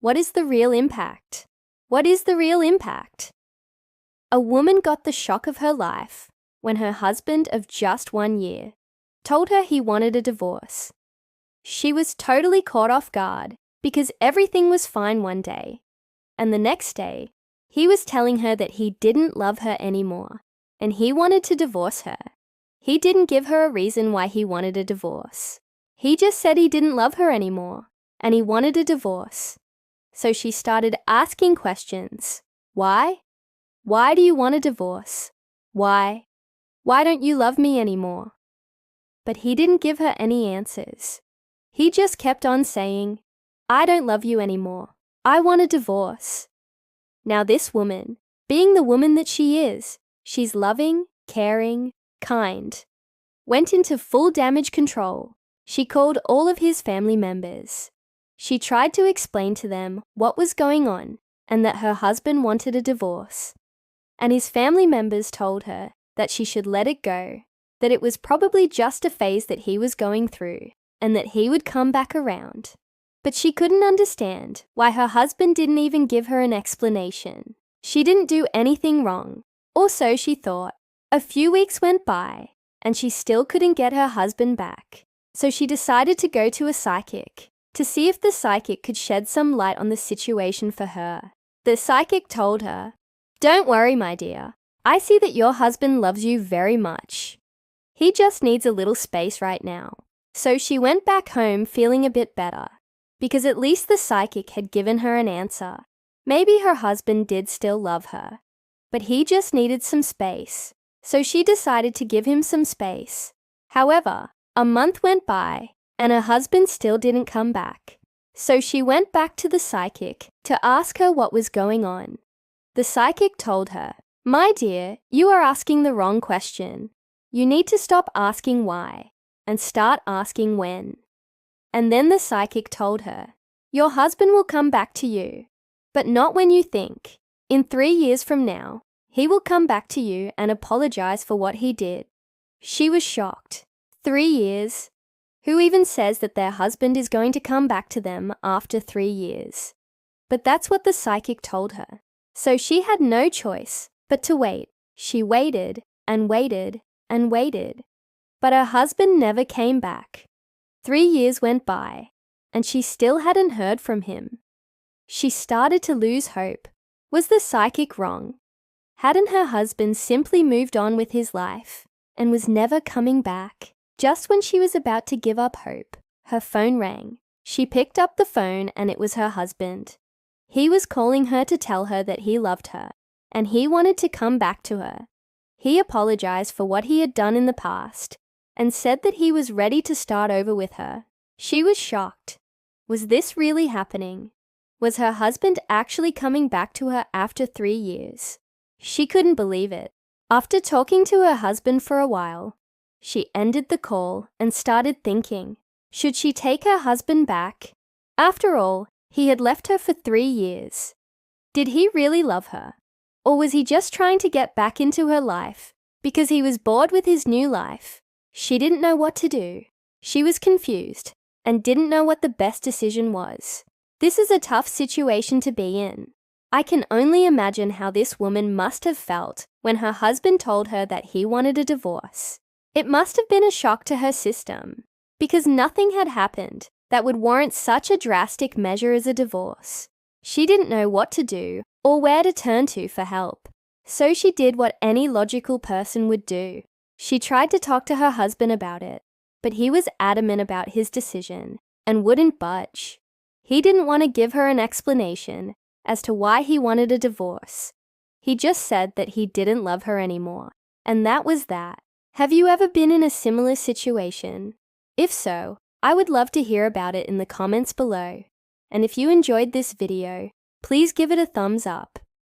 What is the real impact? What is the real impact? A woman got the shock of her life when her husband of just 1 year told her he wanted a divorce. She was totally caught off guard because everything was fine one day, and the next day, he was telling her that he didn't love her anymore and he wanted to divorce her. He didn't give her a reason why he wanted a divorce. He just said he didn't love her anymore and he wanted a divorce. So she started asking questions. Why? Why do you want a divorce? Why? Why don't you love me anymore? But he didn't give her any answers. He just kept on saying, I don't love you anymore. I want a divorce. Now this woman, being the woman that she is, she's loving, caring, kind, went into full damage control. She called all of his family members. She tried to explain to them what was going on and that her husband wanted a divorce. And his family members told her that she should let it go, that it was probably just a phase that he was going through and that he would come back around. But she couldn't understand why her husband didn't even give her an explanation. She didn't do anything wrong, or so she thought. A few weeks went by, and she still couldn't get her husband back. So she decided to go to a psychic to see if the psychic could shed some light on the situation for her. The psychic told her, Don't worry, my dear. I see that your husband loves you very much. He just needs a little space right now. So she went back home feeling a bit better, because at least the psychic had given her an answer. Maybe her husband did still love her, but he just needed some space. So she decided to give him some space. However, a month went by and her husband still didn't come back. So she went back to the psychic to ask her what was going on. The psychic told her, My dear, you are asking the wrong question. You need to stop asking why and start asking when. And then the psychic told her, Your husband will come back to you, but not when you think. In 3 years from now, he will come back to you and apologize for what he did. She was shocked. 3 years? Who even says that their husband is going to come back to them after 3 years? But that's what the psychic told her. So she had no choice but to wait. She waited and waited and waited. But her husband never came back. 3 years went by, and she still hadn't heard from him. She started to lose hope. Was the psychic wrong? Hadn't her husband simply moved on with his life and was never coming back? Just when she was about to give up hope, her phone rang. She picked up the phone and it was her husband. He was calling her to tell her that he loved her and he wanted to come back to her. He apologized for what he had done in the past and said that he was ready to start over with her. She was shocked. Was this really happening? Was her husband actually coming back to her after 3 years? She couldn't believe it. After talking to her husband for a while, she ended the call and started thinking, should she take her husband back? After all, he had left her for 3 years. Did he really love her? Or was he just trying to get back into her life because he was bored with his new life? She didn't know what to do. She was confused and didn't know what the best decision was. This is a tough situation to be in. I can only imagine how this woman must have felt when her husband told her that he wanted a divorce. It must have been a shock to her system, because nothing had happened that would warrant such a drastic measure as a divorce. She didn't know what to do or where to turn to for help. So she did what any logical person would do. She tried to talk to her husband about it, but he was adamant about his decision and wouldn't budge. He didn't want to give her an explanation as to why he wanted a divorce. He just said that he didn't love her anymore, and that was that. Have you ever been in a similar situation? If so, I would love to hear about it in the comments below. And if you enjoyed this video, please give it a thumbs up.